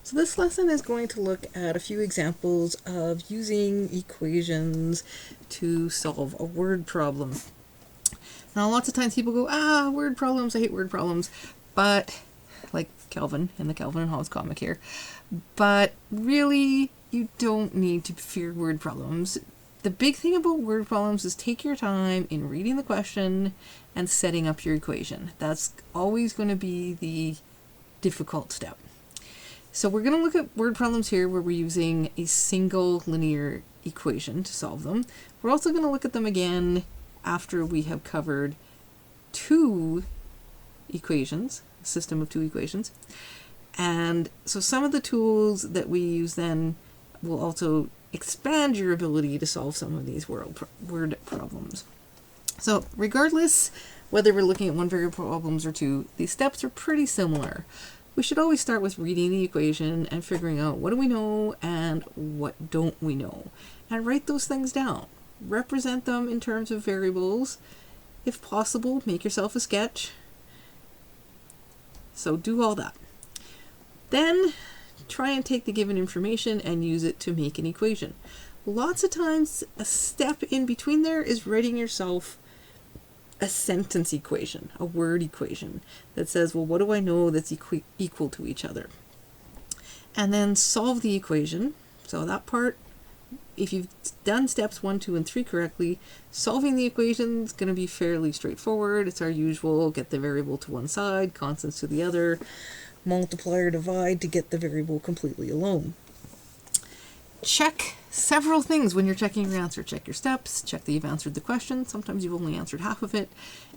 So this lesson is going to look at a few examples of using equations to solve a word problem. Now lots of times people go, word problems, I hate word problems, but, like Calvin in the Calvin and Hobbes comic here, but really you don't need to fear word problems. The big thing about word problems is take your time in reading the question and setting up your equation. That's always going to be the difficult step. So we're going to look at word problems here where we're using a single linear equation to solve them. We're also going to look at them again after we have covered two equations, a system of two equations. And so some of the tools that we use then will also expand your ability to solve some of these word problems. So regardless whether we're looking at one variable problems or two, these steps are pretty similar. We should always start with reading the equation and figuring out what do we know and what don't we know. And write those things down. Represent them in terms of variables. If possible, make yourself a sketch. So do all that. Then try and take the given information and use it to make an equation. Lots of times a step in between there is writing yourself a sentence equation, a word equation that says, well, what do I know that's equal to each other? And then solve the equation. So that part, if you've done steps 1, 2, and 3 correctly, solving the equation is going to be fairly straightforward. It's our usual, get the variable to one side, constants to the other, multiply or divide to get the variable completely alone. Check several things when you're checking your answer. Check your steps, check that you've answered the question. Sometimes you've only answered half of it.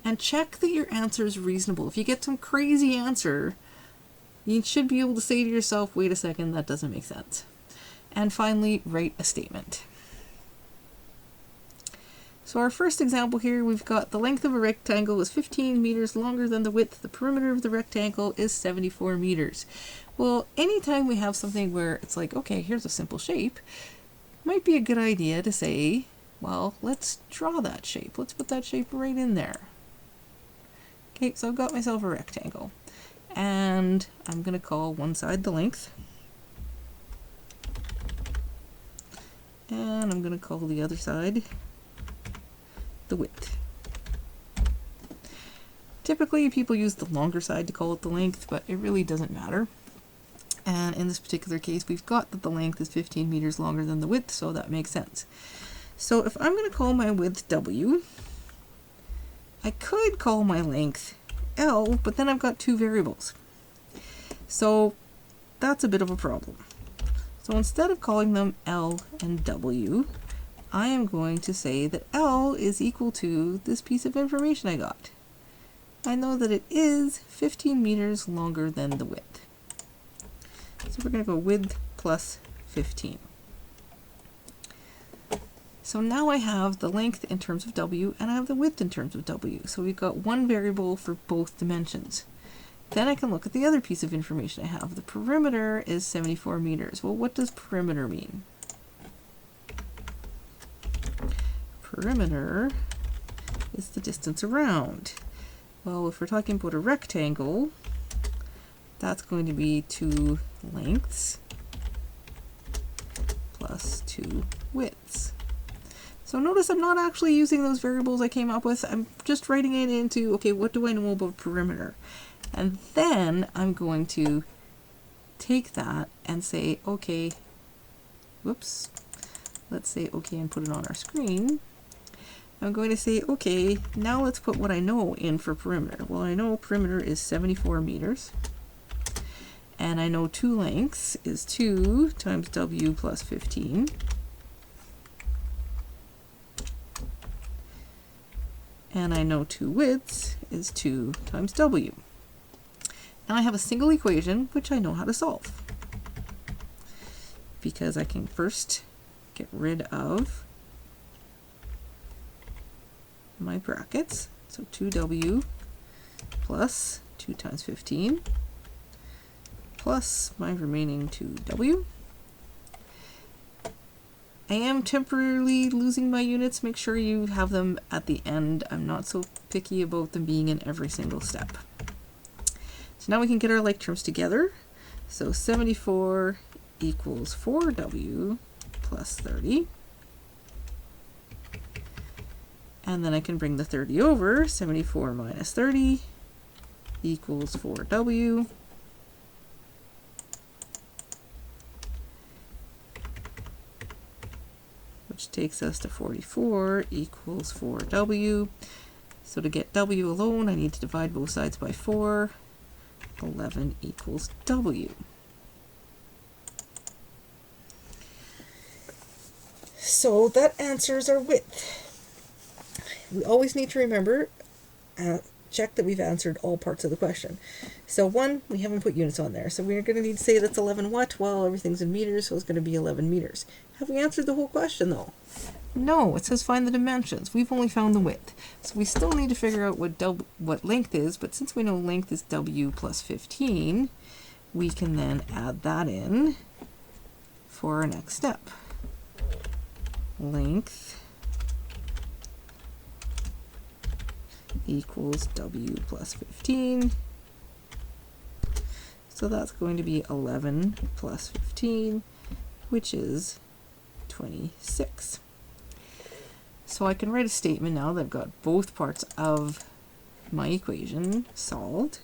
And check that your answer is reasonable. If you get some crazy answer, you should be able to say to yourself, wait a second, that doesn't make sense. And finally, write a statement. So our first example here, we've got the length of a rectangle is 15 meters longer than the width. The perimeter of the rectangle is 74 meters. Well, anytime we have something where it's like, okay, here's a simple shape, might be a good idea to say, well, let's draw that shape. Let's put that shape right in there. Okay, so I've got myself a rectangle. And I'm going to call one side the length. And I'm going to call the other side the width. Typically people use the longer side to call it the length, but it really doesn't matter. And in this particular case, we've got that the length is 15 meters longer than the width, so that makes sense. So if I'm going to call my width W, I could call my length L, but then I've got two variables. So that's a bit of a problem. So instead of calling them L and W, I am going to say that L is equal to this piece of information I got. I know that it is 15 meters longer than the width. So we're going to go width plus 15. So now I have the length in terms of W and I have the width in terms of W. So we've got one variable for both dimensions. Then I can look at the other piece of information I have. The perimeter is 74 meters. Well, what does perimeter mean? Perimeter is the distance around. Well, if we're talking about a rectangle, that's going to be 2 lengths plus 2 widths. So notice I'm not actually using those variables I came up with. I'm just writing it into, okay, what do I know about perimeter? And then I'm going to take that and say, okay, whoops, let's say okay and put it on our screen. I'm going to say, okay, now let's put what I know in for perimeter. Well, I know perimeter is 74 meters. And I know 2 lengths is 2 times W plus 15. And I know 2 widths is 2 times W. Now I have a single equation which I know how to solve. Because I can first get rid of my brackets. So 2W plus 2 times 15 plus my remaining 2W. I am temporarily losing my units. Make sure you have them at the end. I'm not so picky about them being in every single step. So now we can get our like terms together. So 74 equals 4w plus 30. And then I can bring the 30 over. 74 minus 30 equals 4w. Which takes us to 44 equals 4w. So to get w alone, I need to divide both sides by 4. 11 equals w. So that answers our width. We always need to remember, check that we've answered all parts of the question. So 1, we haven't put units on there. So we're going to need to say that's 11 what? Well, everything's in meters, so it's going to be 11 meters. Have we answered the whole question, though? No, it says find the dimensions. We've only found the width. So we still need to figure out what length is, but since we know length is w plus 15, we can then add that in for our next step. Length equals w plus 15. So that's going to be 11 plus 15, which is 26. So I can write a statement now that I've got both parts of my equation solved.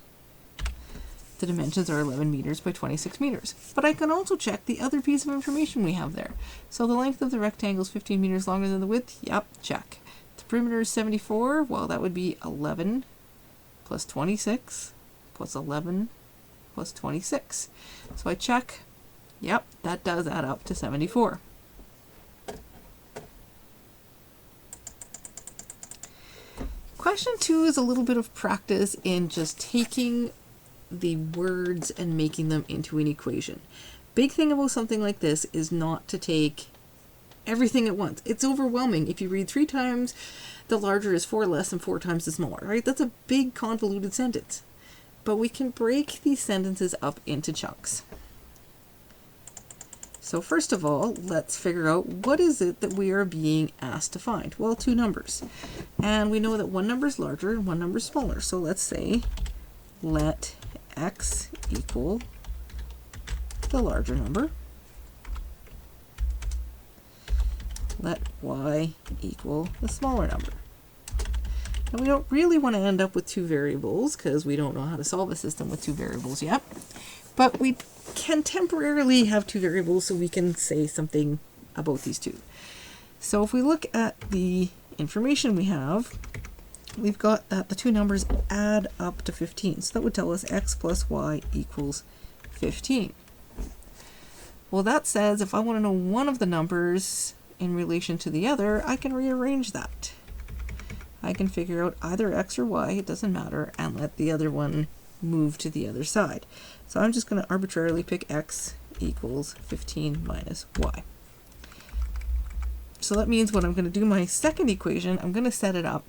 The dimensions are 11 meters by 26 meters. But I can also check the other piece of information we have there. So the length of the rectangle is 15 meters longer than the width. Yep, check. The perimeter is 74. Well, that would be 11 plus 26 plus 11 plus 26. So I check. Yep, that does add up to 74. Question 2 is a little bit of practice in just taking the words and making them into an equation. Big thing about something like this is not to take everything at once. It's overwhelming. If you read 3 times the larger is 4 less than 4 times the smaller, right? That's a big convoluted sentence. But we can break these sentences up into chunks. So first of all, let's figure out what is it that we are being asked to find. Well, 2 numbers. And we know that one number is larger and one number is smaller. So let's say let x equal the larger number. Let y equal the smaller number. Now we don't really want to end up with 2 variables because we don't know how to solve a system with 2 variables yet. But we can temporarily have 2 variables so we can say something about these 2. So if we look at the information we have, we've got that the 2 numbers add up to 15. So that would tell us x plus y equals 15. Well, that says if I want to know one of the numbers in relation to the other, I can rearrange that. I can figure out either x or y, it doesn't matter, and let the other one move to the other side. So I'm just going to arbitrarily pick x equals 15 minus y. So that means when I'm going to do my second equation, I'm going to set it up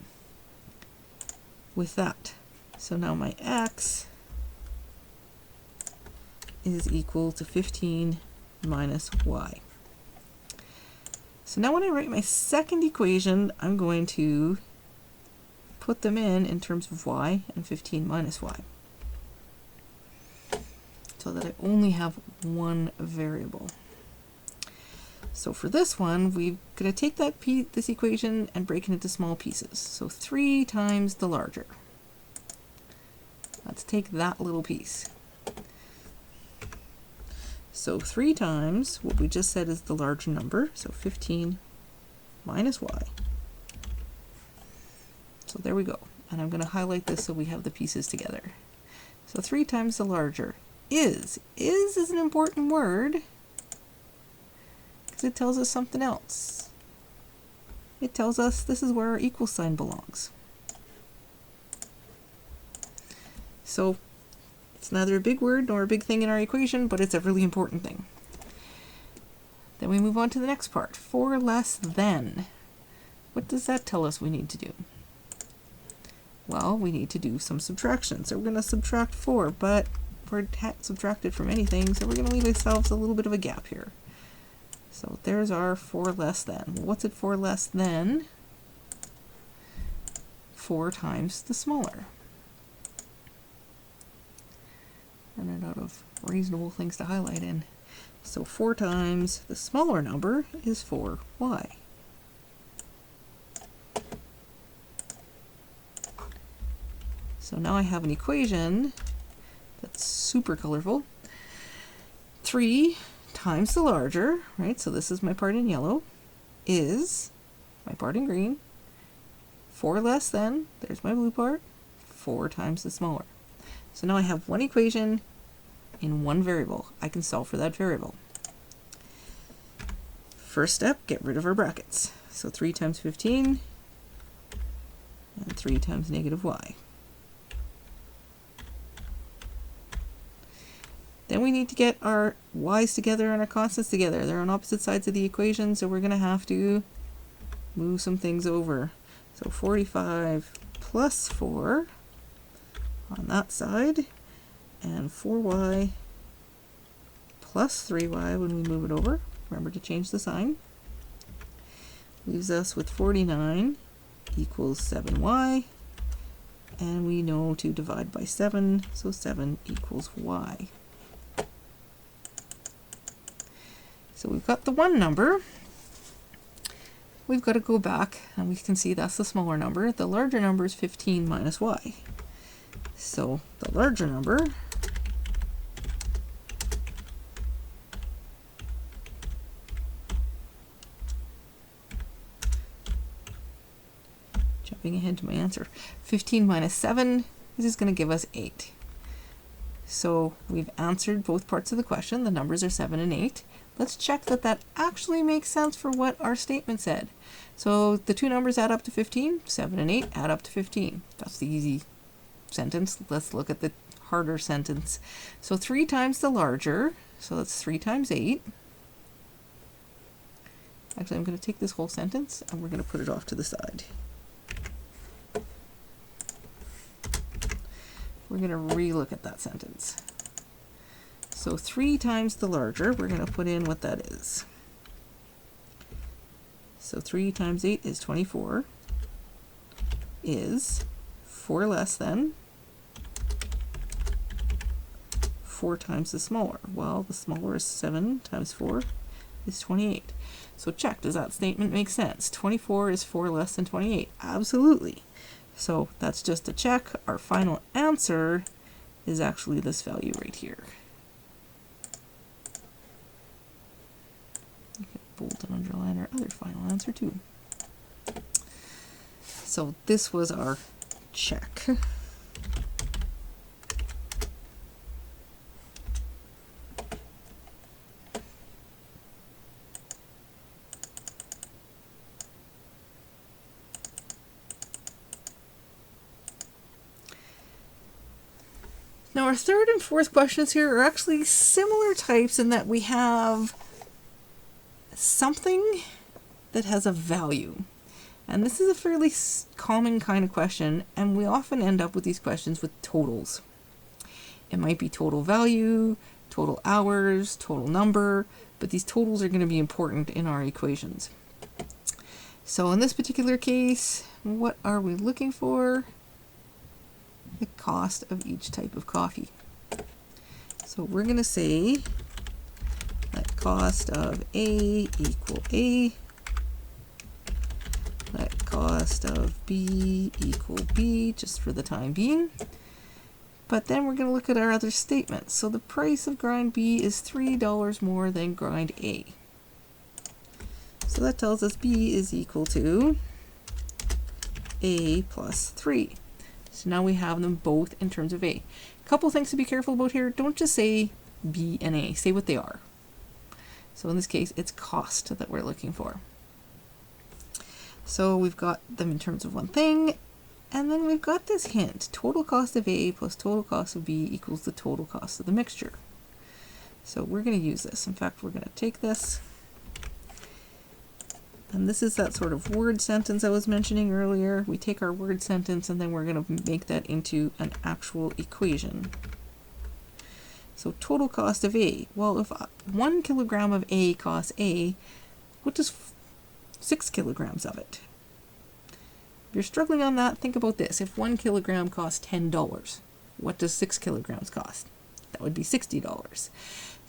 with that. So now my x is equal to 15 minus y. So now when I write my second equation, I'm going to put them in terms of y and 15 minus y, so that I only have one variable. So for this one, we're going to take this equation and break it into small pieces. So 3 times the larger. Let's take that little piece. So 3 times what we just said is the larger number, so 15 minus y. So there we go. And I'm going to highlight this so we have the pieces together. So 3 times the larger is. Is an important word because it tells us something else. It tells us this is where our equal sign belongs. So it's neither a big word nor a big thing in our equation, but it's a really important thing. Then we move on to the next part. 4 less than. What does that tell us we need to do? Well, we need to do some subtraction. So we're going to subtract 4, but we're subtracted from anything, so we're going to leave ourselves a little bit of a gap here. So there's our 4 less than. Well, what's it 4 less than? 4 times the smaller. running out of reasonable things to highlight in. So 4 times the smaller number is 4y. So now I have an equation that's super colorful. 3 times the larger, right, so this is my part in yellow, is my part in green. 4 less than, there's my blue part, 4 times the smaller. So now I have one equation in one variable. I can solve for that variable. First step, get rid of our brackets. So 3 times 15 and 3 times negative y. Then we need to get our y's together and our constants together. They're on opposite sides of the equation, so we're going to have to move some things over. So 45 plus 4 on that side, and 4y plus 3y when we move it over. Remember to change the sign. Leaves us with 49 equals 7y, and we know to divide by 7, so 7 equals y. So we've got the one number. We've got to go back, and we can see that's the smaller number. The larger number is 15 minus y. So the larger number jumping ahead to my answer. 15 minus 7, this is going to give us 8. So we've answered both parts of the question. The numbers are 7 and 8. Let's check that that actually makes sense for what our statement said. So the two numbers add up to 15, 7 and 8 add up to 15. That's the easy sentence. Let's look at the harder sentence. So 3 times the larger, so that's 3 times 8. Actually, I'm going to take this whole sentence and we're going to put it off to the side. We're going to re-look at that sentence. So 3 times the larger, we're going to put in what that is. So 3 times 8 is 24, is 4 less than 4 times the smaller. Well, the smaller is 7 times 4 is 28. So check, does that statement make sense? 24 is 4 less than 28. Absolutely. So that's just a check. Our final answer is actually this value right here. You can bold and underline our other final answer too. So this was our check. Now our third and fourth questions here are actually similar types in that we have something that has a value. And this is a fairly common kind of question, and we often end up with these questions with totals. It might be total value, total hours, total number, but these totals are going to be important in our equations. So in this particular case, what are we looking for? The cost of each type of coffee. So we're going to say that cost of A equal A, let cost of B equal B, just for the time being. But then we're going to look at our other statements. So the price of grind B is $3 more than grind A. So that tells us B is equal to A plus 3. So now we have them both in terms of A. A couple things to be careful about here. Don't just say B and A. Say what they are. So in this case, it's cost that we're looking for. So we've got them in terms of one thing, and then we've got this hint. Total cost of A plus total cost of B equals the total cost of the mixture. So we're going to use this. In fact, we're going to take this. And this is that sort of word sentence I was mentioning earlier. We take our word sentence and then we're going to make that into an actual equation. So total cost of A. Well, if 1 kilogram of A costs A, what does 6 kilograms of it? If you're struggling on that, think about this. If 1 kilogram costs $10, what does 6 kilograms cost? That would be $60.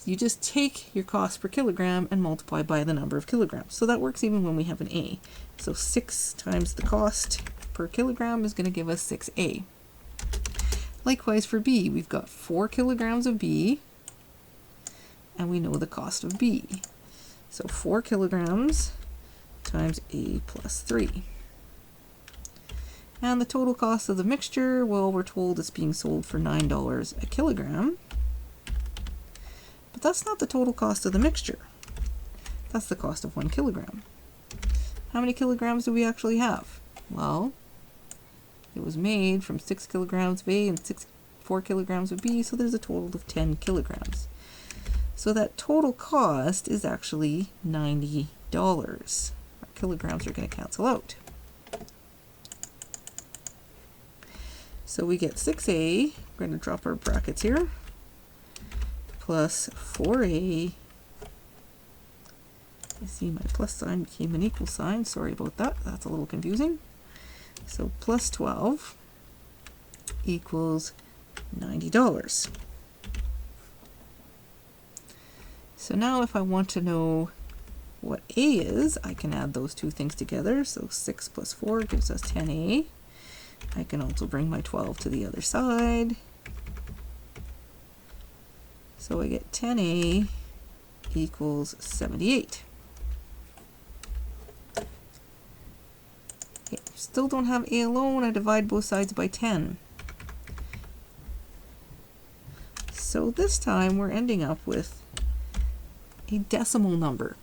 You just take your cost per kilogram and multiply by the number of kilograms. So that works even when we have an A. So 6 times the cost per kilogram is going to give us 6A. Likewise for B, we've got 4 kilograms of B, and we know the cost of B. So 4 kilograms times A plus 3. And the total cost of the mixture, well, we're told it's being sold for $9 a kilogram. But that's not the total cost of the mixture. That's the cost of 1 kilogram. How many kilograms do we actually have? Well, it was made from 6 kilograms of A and 4 kilograms of B, so there's a total of 10 kilograms. So that total cost is actually $90. Our kilograms are going to cancel out. So we get 6A, we're going to drop our brackets here, plus 4A. You see my plus sign became an equal sign, sorry about that, that's a little confusing. So plus 12 equals $90. So now if I want to know what A is, I can add those two things together. So 6 plus 4 gives us 10A. I can also bring my 12 to the other side. So I get 10A equals 78. Okay, still don't have A alone. I divide both sides by 10. So this time we're ending up with a decimal number.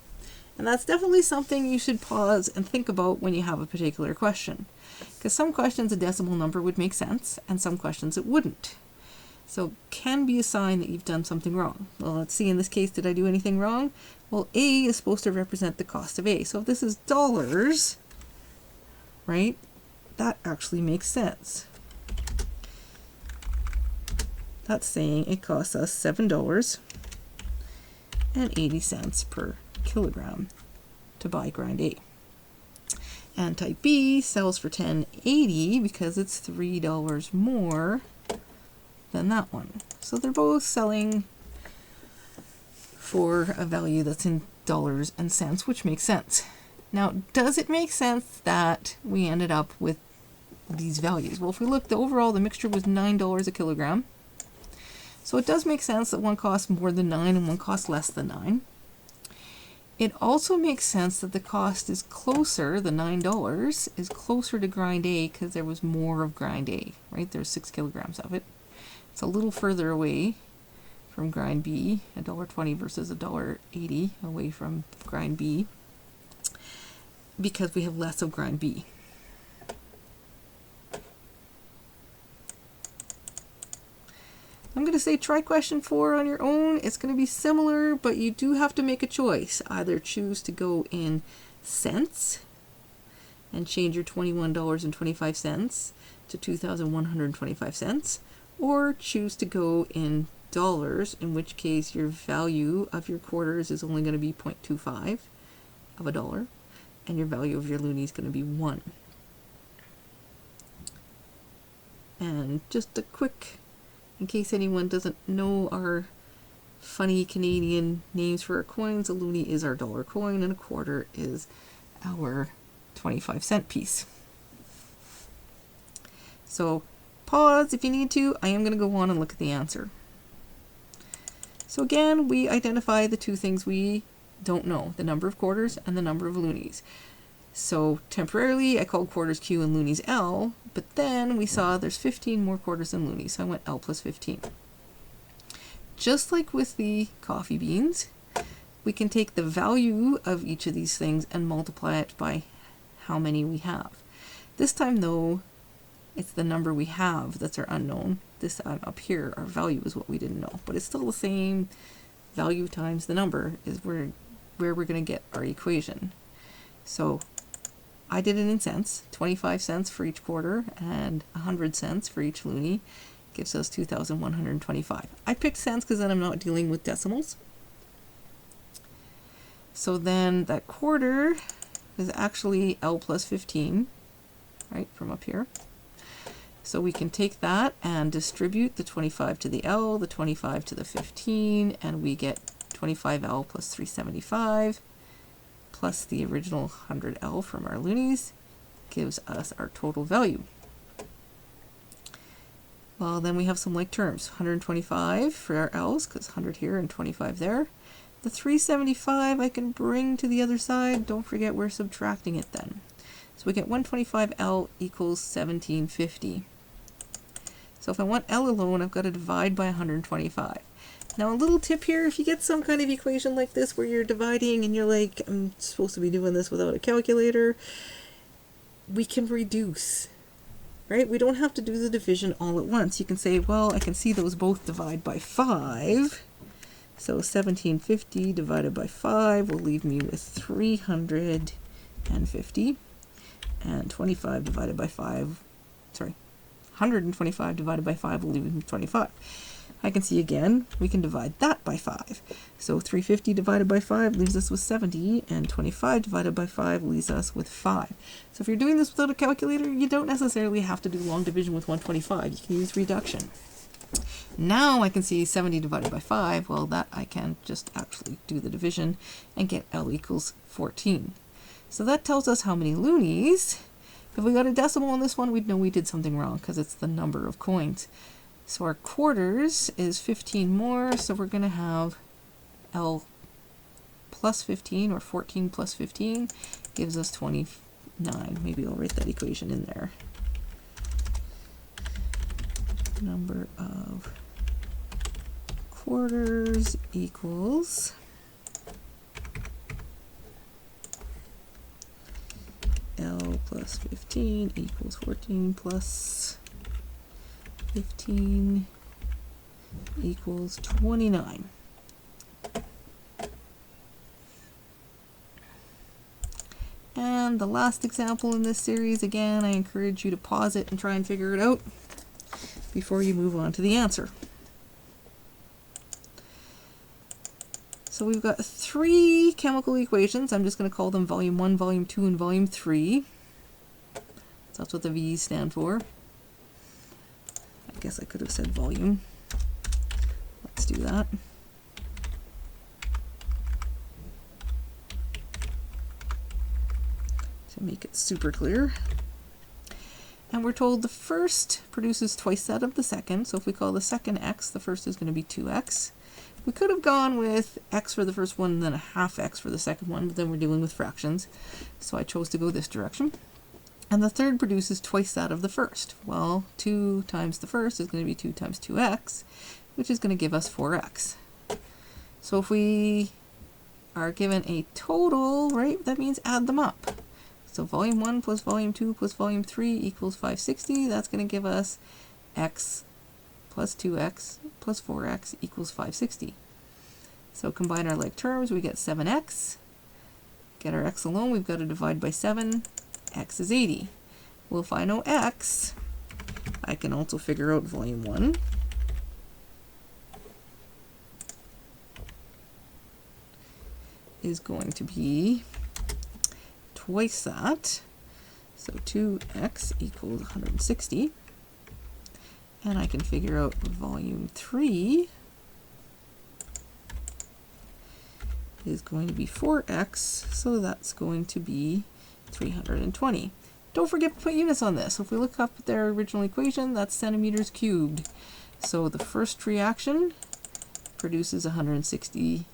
And that's definitely something you should pause and think about when you have a particular question. Because some questions a decimal number would make sense, and some questions it wouldn't. So can be a sign that you've done something wrong. Well, let's see, in this case, did I do anything wrong? Well, A is supposed to represent the cost of A. So if this is dollars, right, that actually makes sense. That's saying it costs us $7.80 per kilogram to buy grind A. And type B sells for $10.80 because it's $3 more than that one. So they're both selling for a value that's in dollars and cents, which makes sense. Now, does it make sense that we ended up with these values? Well, if we look, the mixture was $9 a kilogram. So it does make sense that one costs more than 9 and one costs less than 9. It also makes sense that the cost is closer, the $9 is closer to grind A because there was more of grind A, right? There's 6 kilograms of it. It's a little further away from grind B, $1.20 versus $1.80 away from grind B, because we have less of grind B. I'm going to say try question 4 on your own. It's going to be similar, but you do have to make a choice. Either choose to go in cents and change your $21.25 to 2,125 cents, or choose to go in dollars, in which case your value of your quarters is only going to be 0.25 of a dollar, and your value of your loonie is going to be 1. And just a quick, in case anyone doesn't know our funny Canadian names for our coins, a loonie is our dollar coin and a quarter is our 25-cent piece. So pause if you need to. I am going to go on and look at the answer. So again, we identify the two things we don't know, the number of quarters and the number of loonies. So temporarily I called quarters Q and loonies L, but then we saw there's 15 more quarters than loonies, so I went L plus 15. Just like with the coffee beans, we can take the value of each of these things and multiply it by how many we have. This time though, it's the number we have that's our unknown. This up here, our value is what we didn't know, but it's still the same value times the number is where we're going to get our equation. So I did it in cents, 25 cents for each quarter and 100 cents for each loonie gives us 2,125. I picked cents because then I'm not dealing with decimals. So then that quarter is actually L plus 15, right, from up here. So we can take that and distribute the 25 to the L, the 25 to the 15, and we get 25L plus 375 plus the original 100L from our loonies gives us our total value. Well, then we have some like terms. 125 for our L's, because 100 here and 25 there. The 375 I can bring to the other side. Don't forget we're subtracting it then. So we get 125L equals 1750. So if I want L alone, I've got to divide by 125. Now a little tip here, if you get some kind of equation like this where you're dividing and you're like, I'm supposed to be doing this without a calculator, we can reduce. Right? We don't have to do the division all at once. You can say, well, I can see those both divide by 5. So 1750 divided by 5 will leave me with 350. And 25 divided by 5, sorry, 125 divided by 5 will leave me with 25. I can see again, we can divide that by 5. So 350 divided by 5 leaves us with 70, and 25 divided by 5 leaves us with 5. So if you're doing this without a calculator, you don't necessarily have to do long division with 125. You can use reduction. Now I can see 70 divided by 5. Well, that I can just actually do the division and get L equals 14. So that tells us how many loonies. If we got a decimal on this one, we'd know we did something wrong because it's the number of coins. So our quarters is 15 more, so we're going to have L plus 15, or 14 plus 15, gives us 29. Maybe I'll write that equation in there. Number of quarters equals L plus 15 equals 14 plus 15 equals 29. And the last example in this series, again, I encourage you to pause it and try and figure it out before you move on to the answer. So we've got 3 chemical equations. I'm just going to call them volume 1, volume 2, and volume 3. So that's what the V's stand for. I guess I could have said volume. Let's do that. To make it super clear. And we're told the first produces twice that of the second. So if we call the second x, the first is going to be 2x. We could have gone with x for the first one and then a half x for the second one, but then we're dealing with fractions. So I chose to go this direction. And the third produces twice that of the first. Well, 2 times the first is going to be 2 times 2x, which is going to give us 4x. So if we are given a total, right, that means add them up. So volume 1 plus volume 2 plus volume 3 equals 560. That's going to give us x plus 2x plus 4x equals 560. So combine our like terms, we get 7x. Get our x alone, we've got to divide by 7. X is 80. Well, if I know x, I can also figure out volume 1. Is going to be twice that. So 2x equals 160. And I can figure out volume 3 is going to be 4x, so that's going to be 320. Don't forget to put units on this. So if we look up their original equation, that's centimeters cubed. So the first reaction produces 160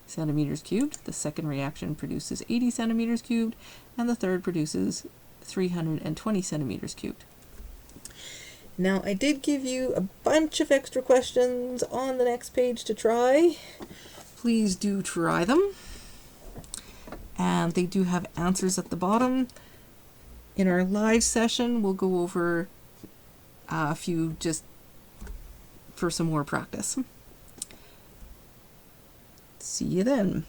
centimeters cubed. The second reaction produces 80 centimeters cubed. And the third produces 320 centimeters cubed. Now, I did give you a bunch of extra questions on the next page to try. Please do try them. And they do have answers at the bottom. In our live session, we'll go over a few just for some more practice. See you then.